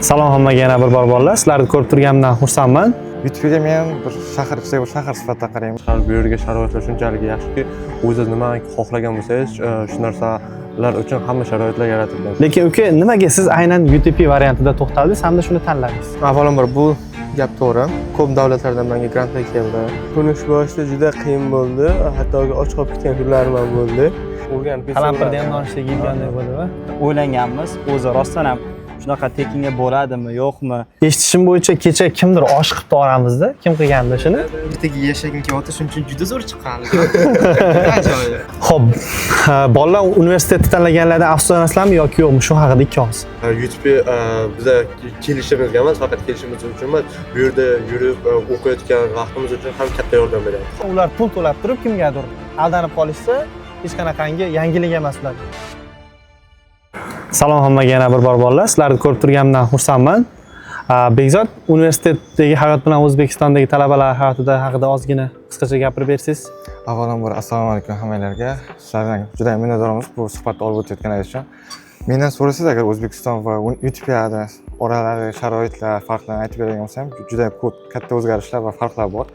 Salom hammaga yana bir bor borlar. Sizlarni ko'rib turganimdan xursandman. YouTube'ga men bir shahar ichidagi bir shahar sifatida qarayman. Bu yerga sharoitlar shunchalik yaxshiki, o'zingiz nima xohlagan bo'lsangiz, shu narsalar uchun hamma sharoitlar yaratilgan. Lekin uka, nimaga siz aynan UTP variantida to'xtaldingiz hamda shuni tanladingiz? Avvalambor bu gap to'g'ri. Ko'p davlatlardan menga grantlar keldi. Ko'nish boshida juda qiyin bo'ldi. Hattoki och qolib ketgan kunlarim ham bo'ldi. Qalampirda ham nonushtaga yeyilgandek bo'ldi va o'ylaganmiz, o'zi rostdan ham shunaqa tekinga bo'ladimi, yo'qmi? eshitishim bo'yicha kecha kimdir osh qilibdi oramizda. Kim qilgandi shuni? Ertaga yashagim kelyapti, shuning uchun juda zo'r chiqqan. Ajoyib. Xo'p, bolalar universitetni tanlaganlardan afsuslanasizlarmi yoki yo'qmi? Shu haqida ikki og'iz. YouTube biza kelishimizga emas, faqat kelishimiz uchun emas, bu yerda yurib o'qiyotgan vaqtimiz uchun ham katta yordam beradi. Ular pul to'lab turib kimgadir aldanib qolishsa, hech qanaqangi yangilik emas ular. Salom hammaga yana bir bor borlar. Sizlarni ko'rib turganimdan xursandman. Bekzod, universitetdagi hayot bilan O'zbekistondagi talabalar hayotida haqida ozgina qisqacha gapirib bersangiz. Avvalambor assalomu alaykum hammalarga. Sizlardan juda minnatdormiz bu suhbatni olib o'tayotganingiz uchun. Mendan so'rasangiz agar O'zbekiston va Utopiyada oralardagi sharoitlar, farqlarni aytib beradigan bo'lsam, juda ko'p katta o'zgarishlar va farqlar bor.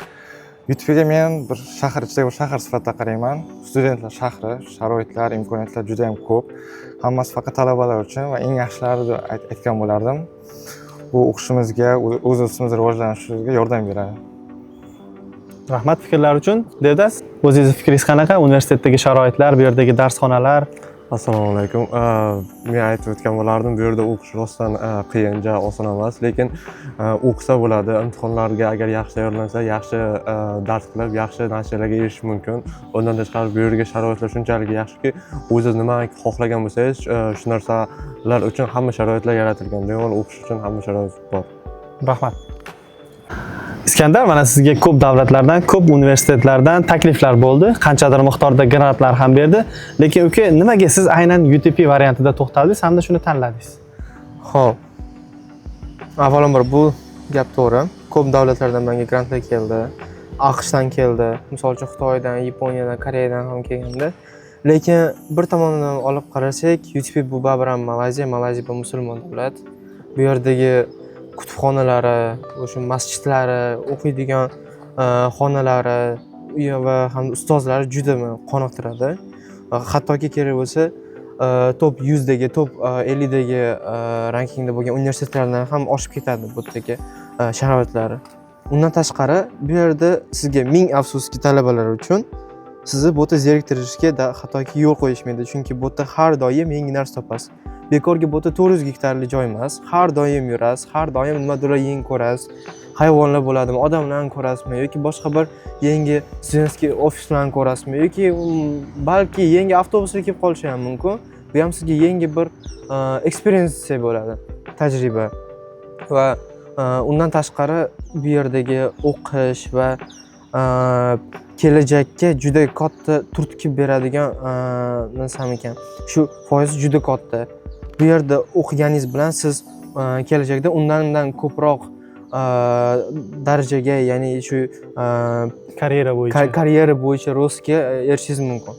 Utopiyaga men bir shahar ichidagi bir shahar sifatida qarayman. Studentlar shahri, sharoitlar, imkoniyatlar juda ham ko'p. Hammasi faqat talabalar uchun va eng yaxshilarini deb aytgan bo'lardim. Bu o'qishimizga, o'z-o'zimizni rivojlanishimizga yordam beradi. Rahmat fikrlar uchun. Devdas, o'zingiz fikringiz qanaqa? Universitetdagi sharoitlar, bu yerdagi darsxonalar. Assalomu alaykum. Men aytib o'tgan bo'lardim, bu yerda o'qish rostdan qiyin, oson emas, lekin o'qisa bo'ladi. Imtihonlarga agar yaxshi tayyorlansa, yaxshi dars qilib, yaxshi natijalarga erishish mumkin. Undan tashqari bu yerga sharoitlar shunchalik yaxshiki, o'zingiz nima xohlagan bo'lsangiz, shu narsalar uchun hamma sharoitlar yaratilgan. Bemalol o'qish uchun hamma sharoit bor. Rahmat. Iskandar, mana sizga ko'p davlatlardan, ko'p universitetlardan takliflar bo'ldi. Qanchadir miqdorda grantlar ham berdi. Lekin uka, nimaga siz aynan UTP variantida to'xtaldingiz hamda shuni tanladingiz? Xo'p. Avvalambor bu gap to'g'ri. Ko'p davlatlardan menga grantlar keldi. AQShdan keldi. Misol uchun Xitoydan, Yaponiyadan, Koreyadan ham kelgandi. Lekin bir tomondan olib qarasak, UTP bu baribir ham Malayziya bu musulmon davlat. Bu yerdagi kutubxonalari, o'sha masjidlari, o'qiydigan xonalari va ham ustozlari juda qoniqtiradi. Hattoki kerak bo'lsa, top 100 dagi, top 50 dagi rankingda bo'lgan universitetlardan ham oshib ketadi bu yerdagi sharoitlari. Undan tashqari, bu yerda sizga ming afsuski talabalar uchun sizni bu yerda zeriktirishga hattoki yo'l qo'yishmaydi, chunki bu yerda har doim yangi narsa topasiz. Bekorga bu yerda 400 gektarli joy emas. Har doim yurasiz, har doim nimadir yangi ko'rasiz. Hayvonlar bo'ladimi, odamlarni ko'rasizmi yoki boshqa bir yangi studentskiy ofislarni ko'rasizmi yoki balki yangi avtobuslar kelib qolishi ham mumkin. Bu ham sizga yangi bir experience bo'ladi, tajriba. Va undan tashqari bu yerdagi o'qish va kelajakka juda katta turtki beradigan narsam ekan. Shu foizi juda katta. Bu yerda o'qiganingiz bilan siz kelajakda undan ko'proq darajaga, ya'ni shu karyera bo'yicha rostga erishishingiz mumkin.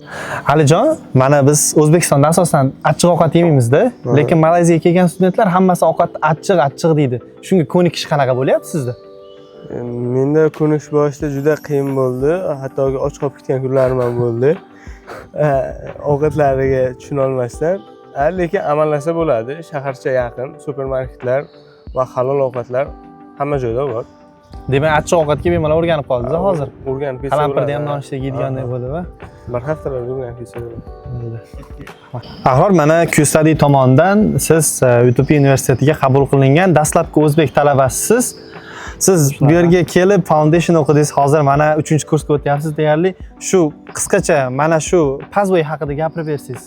Alijon, mana biz O'zbekistonda asosan achchiq ovqat yemaymiz-da, lekin Malayziyaga kelgan studentlar hammasi ovqat achchiq deydi. Shunga ko'nikish qanaqa bo'lyapti sizda? Menda ko'nish boshida juda qiyin bo'ldi. Hattoki och qolib ketgan kunlarim ham bo'ldi. Ovqatlariga tushuna olmasdan. Lekin amallasa bo'ladi. Shaharcha yaqin supermarketlar va halol ovqatlar hamma joyda bor. Demak, achchiq ovqatga bemalol o'rganib qoldingiz hozir. O'rganib ketsa Qalampirda ham nonushtaga yeyilgandek bo'ldi va bir haftalar o'rganib ketsa bo'ladi. Ahror, mana QStudy tomonidan siz Utopiya universitetiga qabul qilingan dastlabki o'zbek talabasisiz. Siz bu yerga kelib foundation o'qidingiz. Hozir mana 3-kursga o'tyapsiz deyarli. Shu qisqacha mana shu Pathway haqida gapirib bersangiz.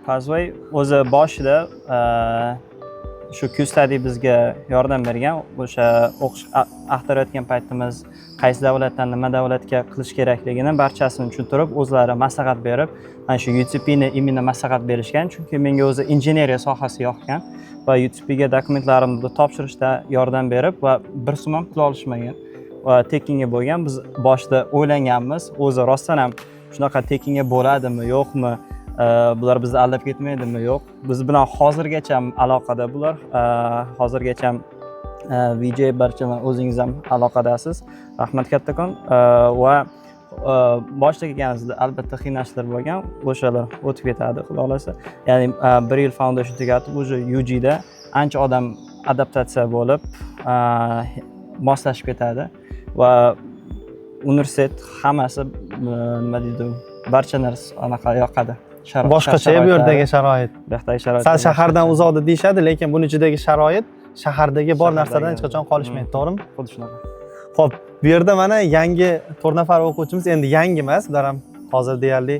Pathway o'zi boshida shu QStudy bizga yordam bergan. O'sha o'qish axtarayotgan paytimiz qaysi davlatdan nima davlatga qilish kerakligini barchasini tushuntirib, o'zlari maslahat berib, mana shu UTPni imini maslahat berishgan. Chunki menga o'zi injeneriya sohasi yoqgan va UTPga dokumentlarimni topshirishda yordam berib va bir so'm ham pul olishmagan va tekinga bo'lgan. Biz boshida o'ylaganmiz, o'zi rostdan ham shunaqa tekinga bo'ladimi, yo'qmi? bular bizni aldab ketmaydimi? Yo'q. Biz bilan hozirgacha aloqada bular. Hozirgacha VJ barchalar o'zingiz ham aloqadasiz. Rahmat kattakon. Va boshda kelganimizda albatta qiynashlar bo'lgan. O'shalar o'tib ketadi, xudo xolasa. Ya'ni 1 yil foundation tugatib, o'sha UG da ancha odam adaptatsiya bo'lib, moslashib ketadi va universitet hammasi nima deydi, barcha narsa anaqa yoqadi. Boshqacha bu yerdagi sharoit. Bu yerdagi sharoit. Sal shahardan uzoqda deyishadi, lekin buning ichidagi sharoit shahardagi bor narsadan hech qachon qolishmaydi, to'g'rimi? Xuddi shunaqa. Xo'p, bu yerda mana yangi 4 nafar o'quvchimiz, endi yangi emas, ular ham hozir deyarli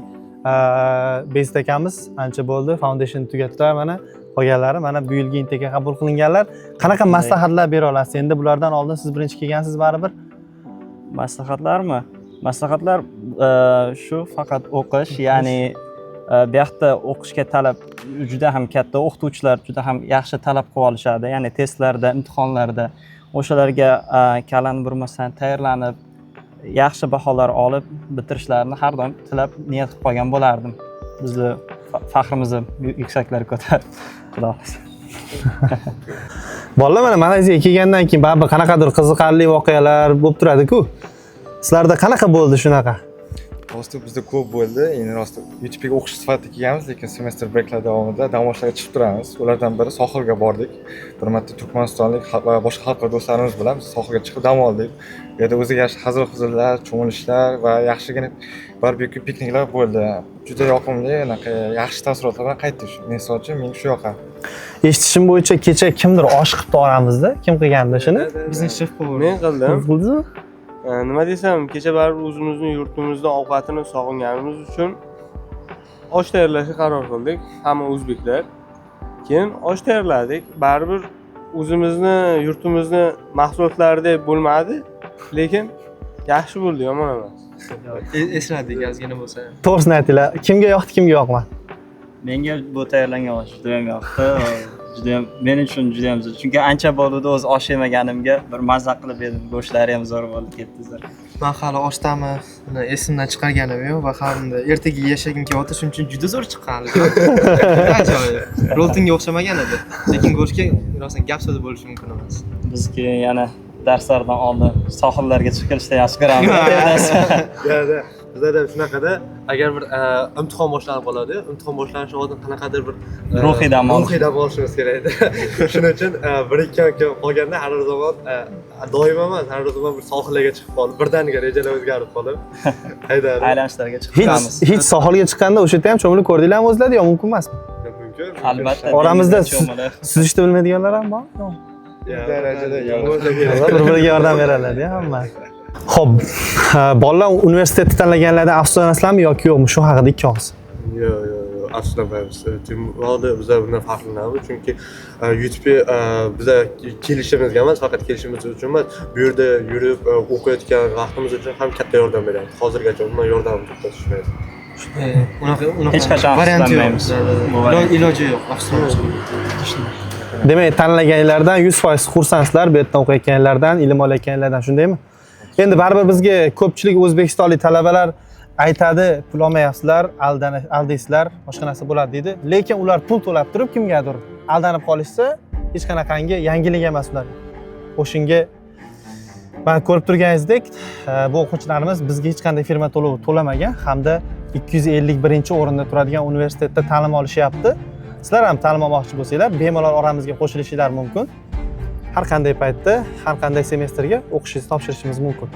Best akamiz ancha bo'ldi, foundation tugatdilar mana. Qolganlari mana bu yilgi inteka qabul qilinganlar. Qanaqa maslahatlar bera olasiz? Endi bulardan oldin siz birinchi kelgansiz baribir. Maslahatlarmi? Maslahatlar shu faqat o'qish, ya'ni bu yoqda o'qishga talab juda ham katta, o'qituvchilar juda ham yaxshi talab qilib olishadi, ya'ni testlarda, imtihonlarda o'shalarga kalani burmasdan tayyorlanib, yaxshi baholar olib bitirishlarini har doim tilab niyat qilib qolgan bo'lardim. Bizni faxrimizni yuksaklarga ko'tarib, xudo xolasa. Bolalar mana Malayziyaga kelgandan keyin baribir qanaqadir qiziqarli voqealar bo'lib turadi-ku. Sizlarda qanaqa bo'ldi shunaqa? Rosti bizda ko'p bo'ldi. Endi rosti YouTube'ga o'qish sifatida kelganmiz, lekin semestr breaklar davomida dam olishlarga chiqib turamiz. Ulardan biri sohilga bordik. Bir marta turkmanistonlik va boshqa xalqlar do'stlarimiz bilan biz sohilga chiqib dam oldik. Bu yerda o'ziga yaxshi hazil-huzullar, cho'milishlar va yaxshigina barbekyu pikniklar bo'ldi. Juda yoqimli, anaqa yaxshi taassurotlar bilan qaytdik. Misol uchun menga shu yoqadi. Eshitishim bo'yicha kecha kimdir osh qilibdi oramizda. Kim qilgandi shuni? Bizning shef povar. Men qildim. Qildingizmi? Nima desam, kecha baribir o'zimizni yurtimizda ovqatini sog'inganimiz uchun osh tayyorlashga qaror qildik. Hamma o'zbeklar. Keyin osh tayyorladik. Baribir o'zimizni yurtimizni mahsulotlaridek bo'lmadi, lekin yaxshi bo'ldi, yomon emas. Esladik ozgina bo'lsa. To'g'risini aytinglar. Kimga yoqdi, kimga yoqmadi? Menga bu tayyorlangan osh juda ham yoqdi. Juda ham men uchun juda ham zo'r. Chunki ancha bo'ldi o'z osh yemaganimga bir mazza qilib yedim. Go'shtlari ham zo'r bo'ldi, ketdizlar. Men hali osh ta'mini esimdan chiqarganim yo'q va hamda ertaga yashagim kelyapti, shuning uchun juda zo'r chiqqan. Ajoyib. Roltinga o'xshamagan edi. Lekin go'shtga rostdan gap so'z bo'lishi mumkin emas. Biz keyin yana darslardan oldin sohillarga chiqib kelishni yaxshi ko'ramiz. Bizlarda shunaqada, agar bir imtihon boshlanib qoladi, imtihon boshlanishi oldin qanaqadir bir Ruhiy dam olishimiz kerak edi. Shuning uchun 1-2 kun qolganda har zaman doim emas, har zaman bir sohillarga chiqib qolib, birdaniga rejalar o'zgarib qolib, haydadi. aylanishlarga chiqib qolamiz. Hech sohilga chiqqanda o'sha yerda ham cho'milib ko'rdinglarmi o'zingizlar yo mumkin emasmi? Mumkin. Albatta. Oramizda cho'milib. suzishni bilmaydiganlar ham bormi? Darajada Bir-biriga yordam beradi hamma. Xo'p, bolalar universitetni tanlaganlardan afsuslanasizlarmi yoki yo'qmi? Shu haqida ikki og'iz. Yo'q, afsuslanmaymiz. Chunki biz bundan farqlanamiz, chunki YouTube'ga biza kelishimizga emas, faqat kelishimiz uchun emas, bu yerda yurib o'qiyotgan vaqtimiz uchun ham katta yordam beradi. Hozirgacha umuman yordamni to'xtatishmaydi. Unaqa Hech qachon varianti yo'q. afsuslanmaymiz. Iloji yo'q, afsuslanish. Demak, tanlaganlardan 100% xursandsizlar, bu yerdan o'qiyotganlardan, ilm olayotganlardan, shundaymi? Endi baribir bizga ko'pchilik o'zbekistonlik talabalar aytadi, pul olmayapsizlar, aldaysizlar, boshqa narsa bo'ladi deydi. Lekin ular pul to'lab turib kimgadir aldanib qolishsa, hech qanaqangi yangilik emas ular. O'shinga mana ko'rib turganingizdek, bu o'quvchilarimiz bizga hech qanday firma to'lovi to'lamagan hamda 251-o'rinda turadigan universitetda ta'lim olishyapti. Sizlar ham ta'lim olmoqchi bo'lsanglar, bemalol oramizga qo'shilishinglar mumkin. Har qanday paytda, har qanday semestrga o'qishingizni topshirishingiz mumkin.